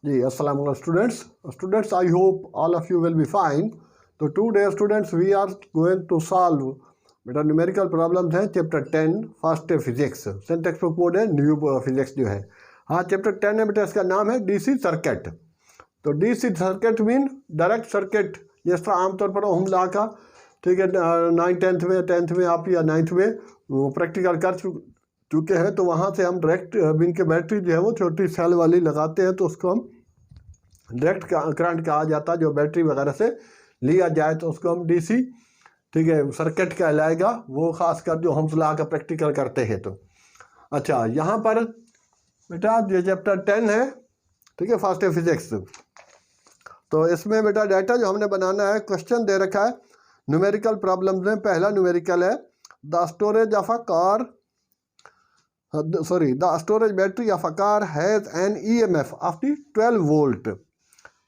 जी अस्सलाम वालेकुम students I hope all of you will be fine. तो today students we are going to solve बेटा numerical problems हैं chapter 10 first physics. सेंट text book board है new physics जो है। हाँ चैप्टर 10 है बेटा, इसका नाम है डीसी सर्किट। तो DC circuit mean direct circuit, जिस तरह आमतौर पर ओम लॉ का, ठीक है, 9th में आप या 9th में प्रैक्टिकल कर चुके हैं। तो वहाँ से हम डायरेक्ट बिन के बैटरी जो है वो छोटी सेल वाली लगाते हैं, तो उसको हम डायरेक्ट करंट कहा जाता है। जो बैटरी वगैरह से लिया जाए तो उसको हम डीसी, ठीक है, सर्किट कहलाएगा। वो खासकर जो हम लॉ का प्रैक्टिकल करते हैं। तो अच्छा, यहाँ पर बेटा ये चैप्टर 10 है, ठीक है, फर्स्ट फिजिक्स। तो इसमें बेटा डाटा जो हमने बनाना है, क्वेश्चन दे रखा है न्यूमेरिकल प्रॉब्लम में। पहला न्यूमेरिकल है the storage of a car the storage battery of a car has an EMF of the 12 volt.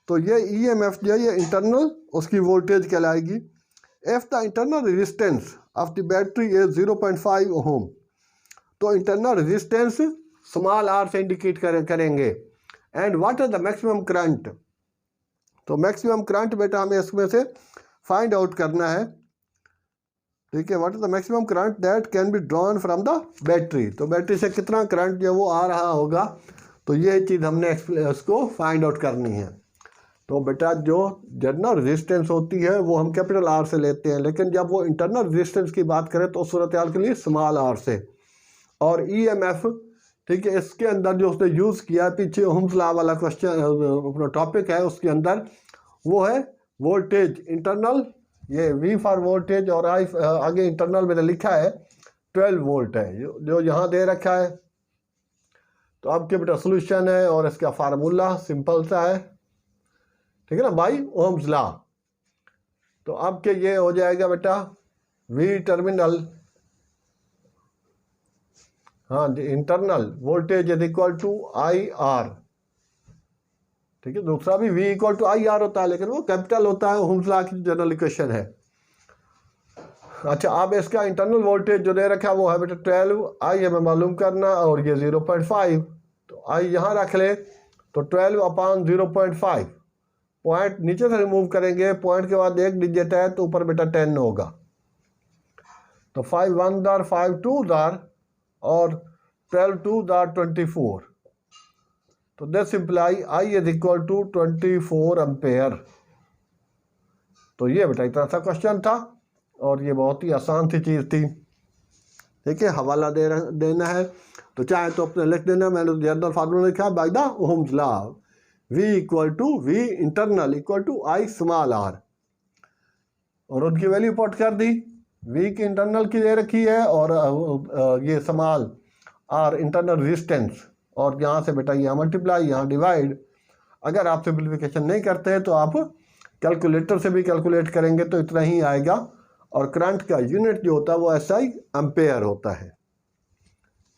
तो ये EMF जो है ये इंटरनल उसकी वोल्टेज कहलाएगी। If the internal resistance of the battery is 0.5 ohm, तो इंटरनल रेजिस्टेंस स्मॉल r से indicate करेंगे। And what is the maximum current, तो मैक्सिमम करंट बेटा हमें इसमें से फाइंड आउट करना है, ठीक है। What is the maximum current that can be drawn from the battery, तो बैटरी से कितना करंट जो वो आ रहा होगा, तो ये चीज़ हमने इसको फाइंड आउट करनी है। तो बेटा जो जनरल रेजिस्टेंस होती है वो हम कैपिटल R से लेते हैं, लेकिन जब वो इंटरनल रेजिस्टेंस की बात करें तो उस सूरत हाल के लिए स्मॉल r से। और EMF, ठीक है, इसके अंदर जो उसने यूज़ किया पीछे ओम्स लॉ वाला क्वेश्चन अपना टॉपिक है, उसके अंदर वो है वोल्टेज इंटरनल, ये V फॉर वोल्टेज, और I आगे इंटरनल मैंने लिखा है 12 वोल्ट है जो यहाँ दे रखा है। तो आपके बेटा सोल्यूशन है और इसका फार्मूला सिंपल सा है, ठीक है ना, बाई ओम्स लॉ। तो आपके ये हो जाएगा बेटा V टर्मिनल, हाँ जी, internal voltage is equal to IR, ठीक है। दूसरा भी V इक्वल टू IR होता है, लेकिन वो कैपिटल होता है। ओम्स लॉ की जनरल इक्वेशन है। अच्छा, अब इसका इंटरनल वोल्टेज जो दे रखा है वो है बेटा 12, I हमें मालूम करना, और ये 0.5, तो I यहाँ रख ले। तो 12/0.5, पॉइंट नीचे से रिमूव करेंगे, पॉइंट के बाद एक डिजिट है तो ऊपर बेटा 10 होगा। तो 5 1 दार 5 2 दार और 12 2 दार 24। तो this imply I is equal to 24 ampere. तो ये बेटा इतना सा क्वेश्चन था और ये बहुत ही आसान सी चीज़ थी, ठीक है। हवाला देना है तो चाहे तो अपने लिख देना, मैंने जनरल फार्मूला लिखा by the Ohm's law, V equal to V internal equal to I small r, और उनकी वैल्यू पुट कर दी। V की इंटरनल की दे रखी है और ये स्मॉल r इंटरनल रेजिस्टेंस, और यहाँ से बेटा यहाँ मल्टीप्लाई, यहाँ डिवाइड। अगर आप सिंप्लीफिकेशन नहीं करते हैं तो आप कैलकुलेटर से भी कैलकुलेट करेंगे तो इतना ही आएगा। और करंट का यूनिट जो होता है वो SI एम्पेयर होता है।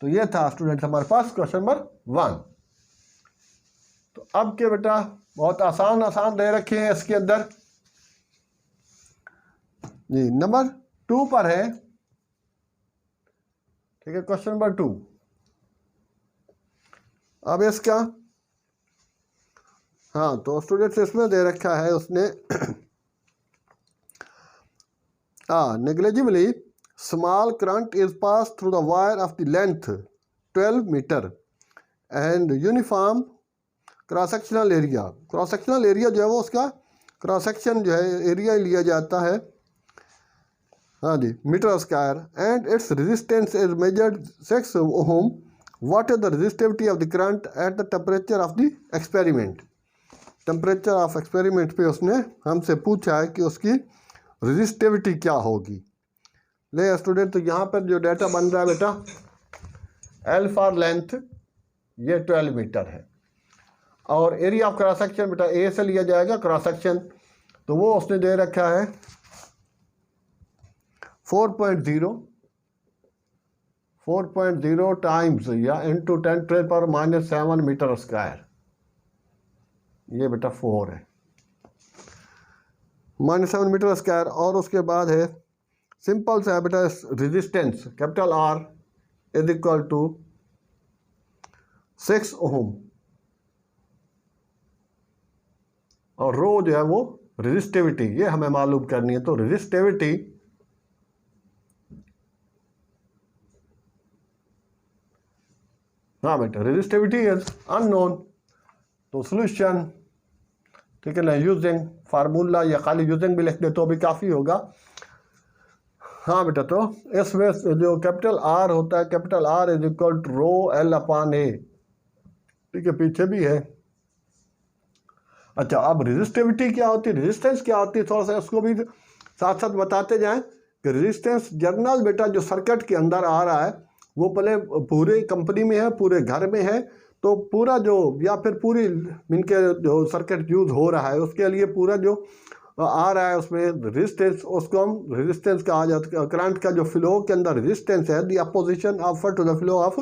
तो ये था स्टूडेंट हमारे पास क्वेश्चन नंबर 1। तो अब के बेटा बहुत आसान दे रखे हैं इसके अंदर जी। नंबर 2 पर है, ठीक है, क्वेश्चन नंबर 2। अब इसका हाँ, तो स्टूडेंट्स इसमें दे रखा है उसने negligibly small current is pass through the wire of the length 12 metre and uniform cross sectional area. Cross sectional area जो है वो उसका क्रॉस सेक्शन जो है एरिया लिया जाता है, हाँ जी, metre square. And it's resistance is measured 6 ohm. What is the resistivity of the current at the temperature of the experiment. Temperature of experiment पे उसने हमसे पूछा है कि उसकी रेजिस्टिविटी क्या होगी। ले स्टूडेंट, तो यहाँ पर जो डाटा बन रहा है बेटा, L फॉर लेंथ ये 12 मीटर है, और एरिया ऑफ क्रॉस सेक्शन बेटा A से लिया जाएगा क्रॉस सेक्शन। तो वो उसने दे रखा है 4.0 टाइम्स या इंटू 10⁻⁻7 मीटर स्क्वायर। ये बेटा 4 है, -7 मीटर स्क्वायर। और उसके बाद है सिंपल सा है बेटा, resistance capital R is equal to 6 ohm, और रो जो है वो रेजिस्टिविटी, ये हमें मालूम करनी है। तो रेजिस्टिविटी हाँ बेटा, रेजिस्टिविटी इज अननोन। तो सोल्यूशन, ठीक है ना, यूजिंग फार्मूला या खाली यूजिंग भी लिख दे तो भी काफ़ी होगा। हाँ बेटा, तो इसमें जो कैपिटल आर होता है, capital R is equal to rho L upon A, ठीक है, पीछे भी है। अच्छा, अब रेजिस्टिविटी क्या होती है, रेजिस्टेंस क्या होती है, थोड़ा सा उसको भी साथ साथ बताते जाएं कि रेजिस्टेंस जर्नल बेटा जो सर्किट के अंदर आ रहा है वो पहले पूरे कंपनी में है, पूरे घर में है, तो पूरा जो या फिर पूरी इनके जो सर्किट यूज हो रहा है उसके लिए पूरा जो आ रहा है उसमें रेजिस्टेंस, उसको हम रेजिस्टेंस कहा जाता है। करंट का जो फ्लो के अंदर रेजिस्टेंस है, the opposition offer to the flow of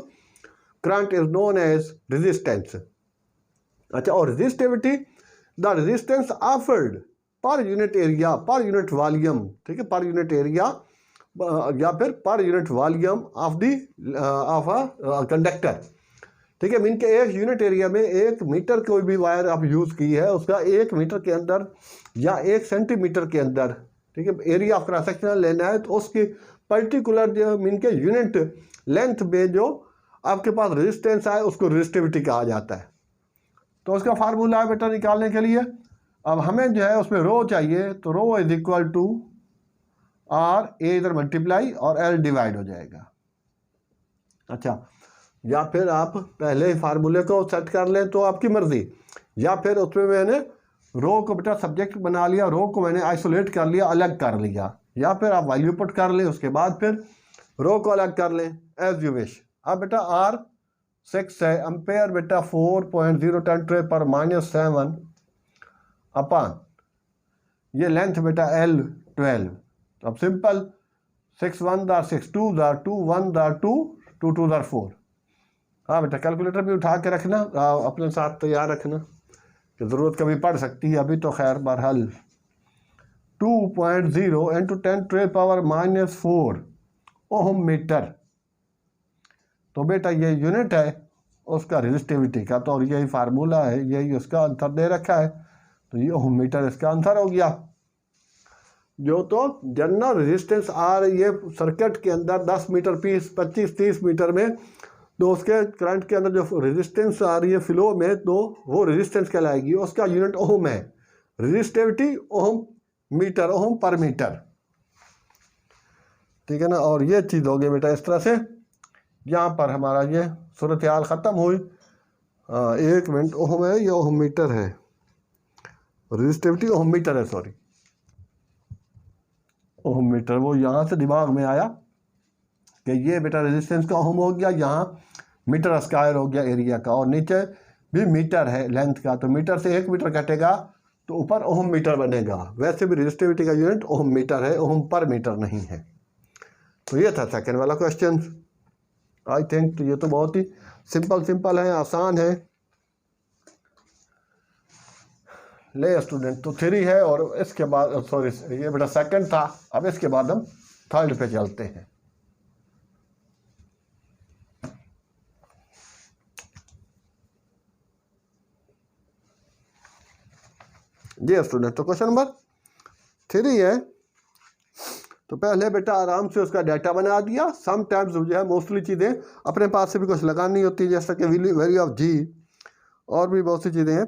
current is known as resistance. अच्छा, और resistivity the resistance offered per unit area, per unit volume, ठीक है, पर यूनिट एरिया या फिर per unit volume of a conductor, ठीक है। Mean के एक यूनिट एरिया में 1 मीटर कोई भी वायर आप यूज़ की है उसका 1 मीटर के अंदर या 1 सेंटीमीटर के अंदर, ठीक है, एरिया ऑफ क्रॉस सेक्शनल लेना है, तो उसकी पर्टिकुलर जो मीन के यूनिट लेंथ में जो आपके पास रेजिस्टेंस आए उसको रेजिस्टिविटी कहा जाता है। तो उसका फार्मूला है बेटा निकालने के लिए। अब हमें जो है उसमें रो चाहिए, तो रो इज इक्वल टू आर, ए इधर मल्टीप्लाई और एल डिवाइड हो जाएगा। अच्छा, या फिर आप पहले फार्मूले को सेट कर लें तो आपकी मर्जी, या फिर उसमें मैंने रो को बेटा सब्जेक्ट बना लिया, रो को मैंने आइसोलेट कर लिया, अलग कर लिया, या फिर आप वैल्यू पुट कर लें उसके बाद फिर रो को अलग कर लें, एज यू विश। अब बेटा आर 6 है, एम्पेयर बेटा 4.010 पर -7 अपान ये लेंथ बेटा एल 12। अब सिंपल 6 1 दार 6 2 दार 2 1 दार 2 2 2 दार 4। हाँ बेटा, कैलकुलेटर भी उठा के रखना, अपने साथ तैयार रखना कि ज़रूरत कभी पड़ सकती है। अभी तो खैर बहरहाल 2.0 × 10⁻⁻4 ओम मीटर, तो बेटा ये यूनिट है उसका रेजिस्टिविटी का, तो और यही फार्मूला है, यही उसका आंसर दे रखा है, तो ये ओम मीटर इसका आंसर हो गया। जो तो जनरल रेजिस्टेंस आ रही है सर्किट के अंदर 10 मीटर पीस 25-30 मीटर में, तो उसके करंट के अंदर जो रेजिस्टेंस आ रही है फ्लो में, तो वो रेजिस्टेंस कहलाएगी, उसका यूनिट ओम है, रेजिस्टिविटी ओम मीटर, ओम पर मीटर, ठीक है ना। और ये चीज़ हो गई बेटा इस तरह से, यहाँ पर हमारा ये सूरत हाल ख़त्म हुई। 1 मिनट, ओम है या ओम मीटर है, रेजिस्टिविटी ओम मीटर है, सॉरी ओम मीटर, वो यहाँ से दिमाग में आया कि ये बेटा रेजिस्टेंस का ओम हो गया, यहाँ मीटर स्क्वायर हो गया एरिया का, और नीचे भी मीटर है लेंथ का, तो मीटर से 1 मीटर कटेगा तो ऊपर ओम मीटर बनेगा। वैसे भी रेजिस्टिविटी का यूनिट ओम मीटर है, ओम पर मीटर नहीं है। तो ये था सेकंड वाला क्वेश्चन। आई थिंक ये तो बहुत ही सिंपल है, आसान है। ले स्टूडेंट, तो 3 है, और इसके बाद सॉरी ये बेटा सेकंड था, अब इसके बाद हम थर्ड पे चलते हैं। जी स्टूडेंट, तो क्वेश्चन नंबर 3 है, तो पहले बेटा आराम से उसका डाटा बना दिया। समटाइम्स जो है मोस्टली चीज़ें अपने पास से भी कुछ लगानी होती है, जैसा कि वैल्यू ऑफ जी और भी बहुत सी चीज़ें हैं।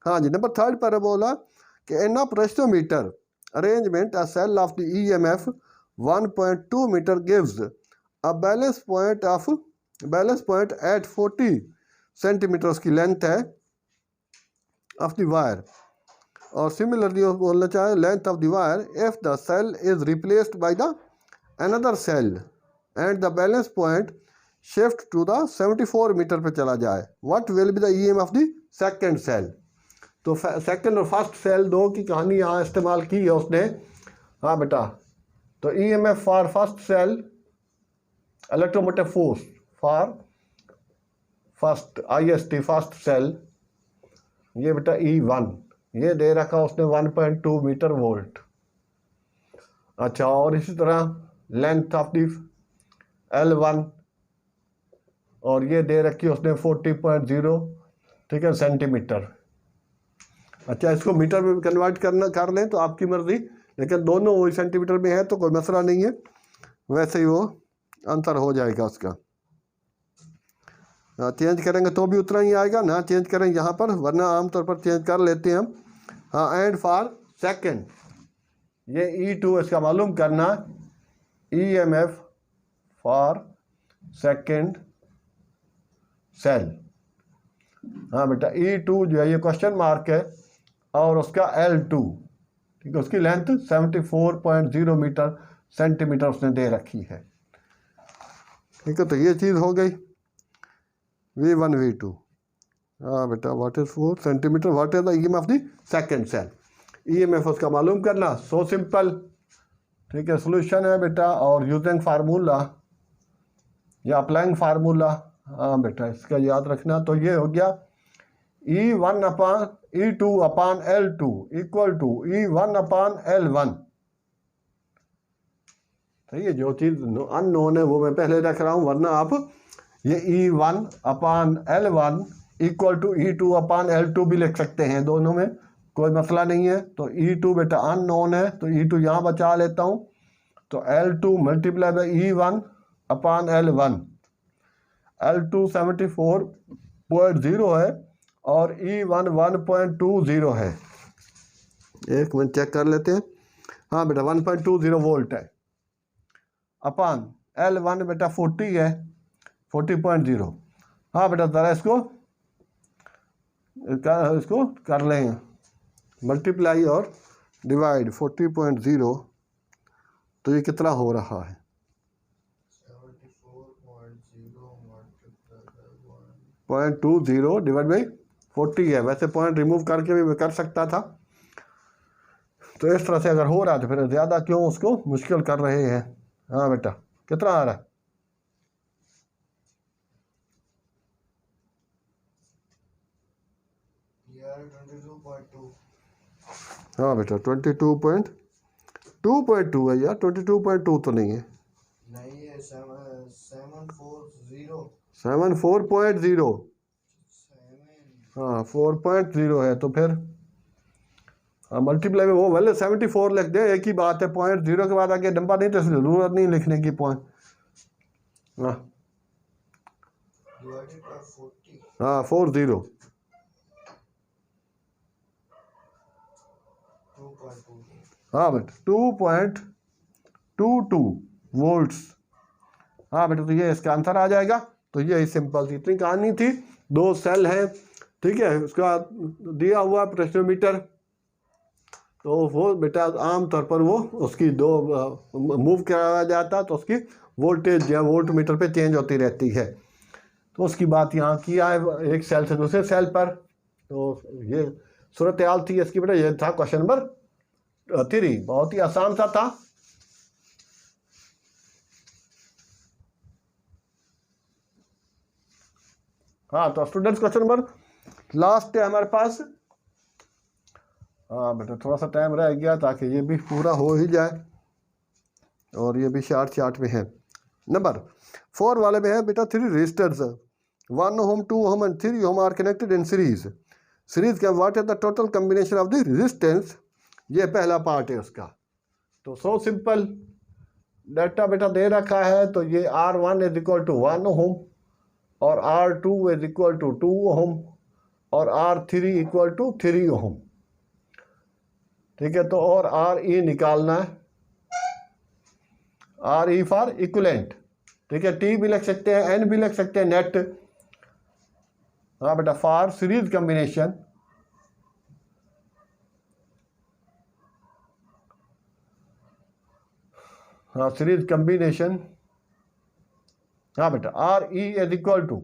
हाँ जी, नंबर 3 पर बोला कि in a potentiometer arrangement a cell of the EMF 1.2 metre gives a balance point at 40 centimetre उसकी लेंथ है ऑफ द वायर, और सिमिलरली बोलना चाहे length of the wire if the cell is replaced by the another cell and the balance point shift to the 74 metre पे चला जाए, what will be the EMF of the second cell. तो second और first cell दो की कहानी यहाँ इस्तेमाल की है उसने। हाँ बेटा, तो EMF for first cell electromotive force for first IST first cell, ये बेटा E1 ये दे रखा उसने 1.2 मीटर वोल्ट। अच्छा, और इसी तरह लेंथ ऑफ दी L1, और ये दे रखी उसने 40.0, ठीक है, सेंटीमीटर। अच्छा, इसको मीटर में कन्वर्ट कर लें तो आपकी मर्जी, लेकिन दोनों वही सेंटीमीटर में है तो कोई मसला नहीं है, वैसे ही वो आंसर हो जाएगा उसका। चेंज करेंगे तो भी उतना ही आएगा, ना चेंज करेंगे यहाँ पर, वरना आमतौर पर चेंज कर लेते हैं हम। हाँ, एंड फॉर सेकेंड, ये E2 इसका मालूम करना, EMF फॉर सेकेंड सेल। हाँ बेटा, E2 जो है ये क्वेश्चन मार्क है और उसका L2, ठीक है, उसकी लेंथ 74.0 मीटर सेंटीमीटर उसने दे रखी है। ठीक है, तो ये चीज़ हो गई V1 V2। हाँ बेटा, what is 4 centimetre, what is the EMF of the second cell, EMF उसका मालूम करना, सो सिंपल। ठीक है, सोल्यूशन है बेटा, और यूजिंग फार्मूला या अप्लाइंग फार्मूला। हाँ बेटा, इसका याद रखना। तो ये हो गया E1 upon E2 upon L2 equal to E1 upon L1। सही है, जो चीज़ अननोन है वो मैं पहले रख रहा हूँ, वरना आप ये E1 upon L1 equal to E2 upon L2 भी लिख सकते हैं, दोनों में कोई मसला नहीं है। तो E2 बेटा अननोन है, तो E2 यहाँ बचा लेता हूँ, तो L2 multiply by E1 upon L1। L2 74.0 है और E1 1.20 है। एक मिनट चेक कर लेते हैं। हाँ बेटा 1.20 वोल्ट है, अपान L1 बेटा 40 है, 40.0। हाँ बेटा ज़रा इसको कर लें मल्टीप्लाई और डिवाइड 40.0, तो ये कितना हो रहा है, 0.20 डिवाइड बाई 40 है। वैसे पॉइंट रिमूव करके भी मैं कर सकता था, तो इस तरह से अगर हो रहा है तो फिर ज़्यादा क्यों उसको मुश्किल कर रहे हैं। हाँ बेटा, कितना आ रहा है, हाँ बेटा 22.2 है यार, 22.2 तो नहीं है, 7.4.0। हाँ 4.0 है, तो फिर मल्टीप्लाई में वो भले 74 लिख दे, एक ही बात है, 0.0 के बाद आगे नंबर नहीं, तो जरूरत नहीं लिखने की पॉइंट। हाँ 40, हाँ बेटा 2.22 वोल्ट्स। हाँ बेटा, तो ये इसका आंसर आ जाएगा। तो ये सिंपल सी इतनी कहानी थी, दो सेल है, ठीक है, उसका दिया हुआ पोटेंशियोमीटर, तो वो बेटा आमतौर पर वो उसकी दो मूव कराया जाता है, तो उसकी वोल्टेज या वोल्ट मीटर पे चेंज होती रहती है। तो उसकी बात यहाँ किया है एक सेल से दूसरे सेल पर। तो ये सूरत हाल थी इसकी बेटा, ये था क्वेश्चन नंबर 3, बहुत ही आसान सा था। हाँ, तो स्टूडेंट्स क्वेश्चन नंबर लास्ट है हमारे पास। हाँ बेटा, थोड़ा सा टाइम रह गया ताकि ये भी पूरा हो ही जाए, और ये भी शार्ट में है। नंबर 4 वाले में है बेटा 3 resistors, 1 ohm 2 ohm and 3 ohm are connected in series. Series का what is the total combination of the resistance, ये पहला पार्ट है उसका। तो सो सिंपल, डाटा बेटा दे रखा है, तो ये R1 इज इक्वल टू 1 ओम और R2 इज इक्वल टू 2 ओम और R3 इक्वल टू 3 ओम। ठीक है, तो और RE निकालना है, RE फॉर इक्विवेलेंट। ठीक है, T भी लिख सकते हैं, N भी लिख सकते हैं, नेट। हाँ बेटा, फॉर सीरीज कॉम्बिनेशन, हाँ सीरीज कॉम्बिनेशन, हाँ बेटा RE इज इक्वल टू,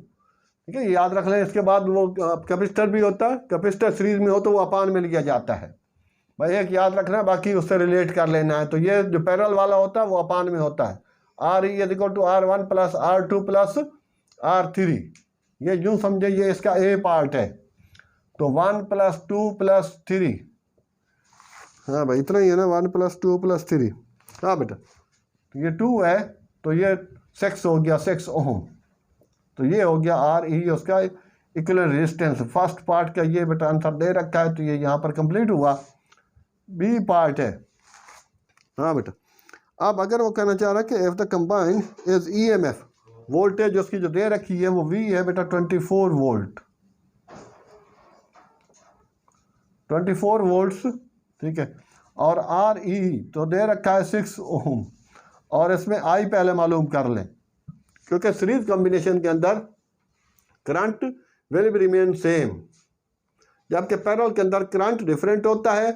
ठीक है, याद रख लें। इसके बाद वो कैपेसिटर भी होता है, कैपेसिटर सीरीज में हो तो वो अपान में लिया जाता है भाई, एक याद रखना, बाकी उससे रिलेट कर लेना है। तो ये जो पैरेलल वाला होता है वो अपान में होता है, RE is equal to R1 plus R2 plus R3। ये यूँ समझे, ये इसका ए पार्ट है, तो 1 प्लस 2 प्लस 3, हाँ भाई इतना ही है ना, 1 प्लस 2 प्लस 3। हाँ बेटा, तो ये 2 है, तो ये 6 हो गया, 6 ओम। तो ये हो गया RE उसका इक्विवेलेंट रेजिस्टेंस। फर्स्ट पार्ट का ये बेटा आंसर दे रखा है, तो ये यहाँ पर कंप्लीट हुआ। बी पार्ट है। हाँ बेटा, अब अगर वो कहना चाह रहा है कि if the combine is EMF, voltage उसकी जो दे रखी है वो वी है बेटा 24 वोल्ट, 24 वोल्ट्स, ठीक है। और आर ई तो दे रखा है 6 ओम, और इसमें आई पहले मालूम कर लें, क्योंकि सीरीज कॉम्बिनेशन के अंदर current will be remain same, जबकि पैरेलल के अंदर करंट डिफरेंट होता है,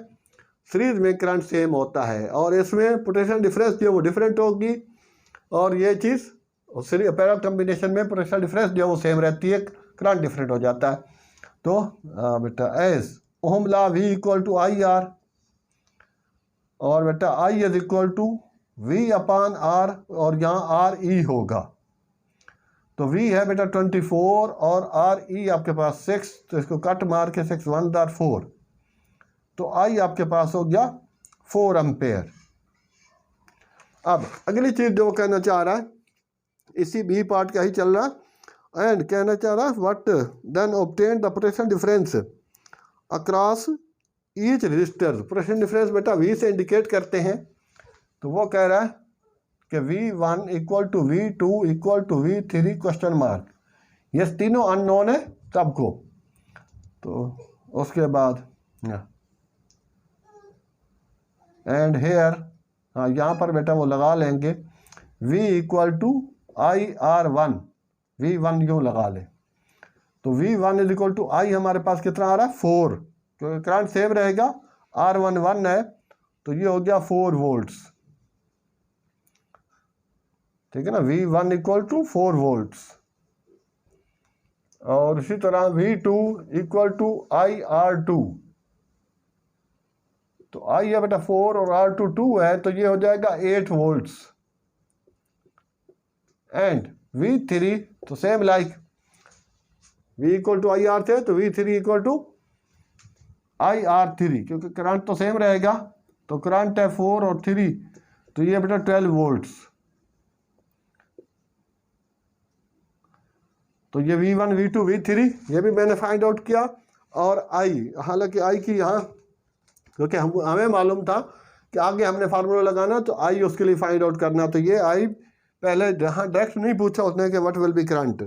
सीरीज में करंट सेम होता है, और इसमें पोटेंशियल डिफरेंस जो है वो डिफरेंट होगी, और ये चीज़ पैरेलल कॉम्बिनेशन में पोटेंशियल डिफरेंस जो है वो सेम रहती है, करंट डिफरेंट हो जाता है। तो बेटा as Ohm law V equal to I R, और बेटा I is equal to V upon R, और यहाँ आर ई होगा, तो वी है बेटा 24 और आर ई आपके पास 6, तो इसको कट मार के 6 1 4, तो आई आपके पास हो गया 4 एम्पेयर। अब अगली चीज़ जो कहना चाह रहा है, इसी बी पार्ट का ही चल रहा है, एंड कहना चाह रहा है what then obtain the potential difference across each resistor. Potential difference बेटा वी से इंडिकेट करते हैं, तो वो कह रहा है कि V1 equal to V2 equal to V3 question mark, ये तीनों अननोन है सबको। तो उसके बाद एंड हेयर, हाँ यहाँ पर बेटा वो लगा लेंगे V equal to IR1, V1 यूँ लगा लें, तो V1 इज इक्वल टू आई हमारे पास कितना आ रहा है 4, क्योंकि करंट सेम रहेगा, R1 1 है, तो ये हो गया 4 वोल्ट्स, ठीक है ना। V1 इक्वल टू 4 वोल्ट्स, और इसी तरह V2 इक्वल टू IR2, तो I है बेटा 4 और R2 2 है, तो ये हो जाएगा 8 वोल्ट्स। एंड V3 तो same like V equal to IR थे, तो V3 इक्वल टू IR3, क्योंकि करंट तो सेम रहेगा, तो करंट है 4 और 3, तो ये बेटा 12 वोल्ट्स, तो ये V1 V2 V3 ये भी मैंने फाइंड आउट किया। और I, हालांकि I की यहाँ, क्योंकि हमें मालूम था कि आगे हमने फार्मूला लगाना, तो I उसके लिए फाइंड आउट करना, तो ये I पहले जहाँ डायरेक्ट नहीं पूछा उसने कि व्हाट विल बी करंट,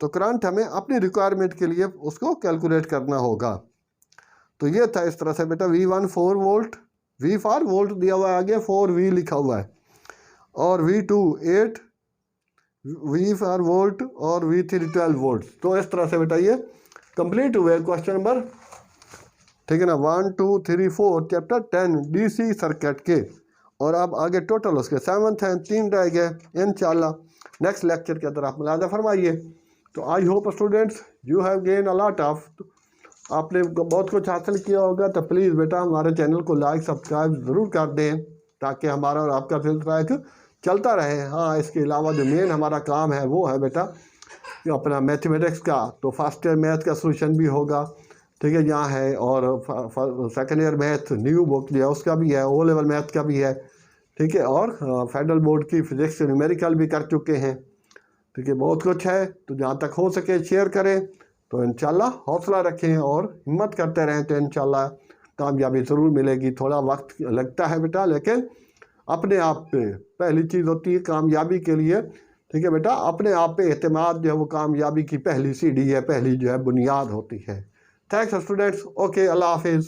तो करंट हमें अपनी रिक्वायरमेंट के लिए उसको कैलकुलेट करना होगा। तो ये था इस तरह से बेटा V1 4 volt, V for volt दिया हुआ है, आगे 4V लिखा हुआ है, और V2 8 V फॉर वोल्ट, और V3 12 वोल्ट। तो इस तरह से बेटा ये कंप्लीट हुए क्वेश्चन नंबर, ठीक है ना, 1 2 3 4 चैप्टर 10 DC सर्किट के। और अब आगे टोटल उसके 7th हैं, 3 रह गए। इंशाल्लाह नेक्स्ट लेक्चर के अंदर आप मुलाज़ा फरमाइए। तो I hope students you have gain a lot of, आपने बहुत कुछ हासिल किया होगा। तो प्लीज़ बेटा हमारे चैनल को लाइक सब्सक्राइब ज़रूर कर दें, ताकि हमारा और आपका सिलसिला चलता रहे। हाँ, इसके अलावा जो मेन हमारा काम है वो है बेटा अपना मैथमेटिक्स का, तो फर्स्ट ईयर मैथ का सोल्यूशन भी होगा, ठीक है, यहाँ है, और second year math new book जो है उसका भी है, ओ लेवल मैथ का भी है, ठीक है, और फेडरल बोर्ड की फिजिक्स न्यूमेरिकल भी कर चुके हैं, ठीक है, बहुत कुछ है। तो जहाँ तक हो सके शेयर करें, तो इंशाल्लाह हौसला रखें और हिम्मत करते रहें, तो इंशाल्लाह कामयाबी ज़रूर मिलेगी। थोड़ा वक्त लगता है बेटा, लेकिन अपने आप पे पहली चीज़ होती है कामयाबी के लिए, ठीक है बेटा, अपने आप पे एतमाद जो है वो कामयाबी की पहली सीढ़ी है, पहली जो है बुनियाद होती है। थैंक्स स्टूडेंट्स, ओके, अल्लाह हाफिज़।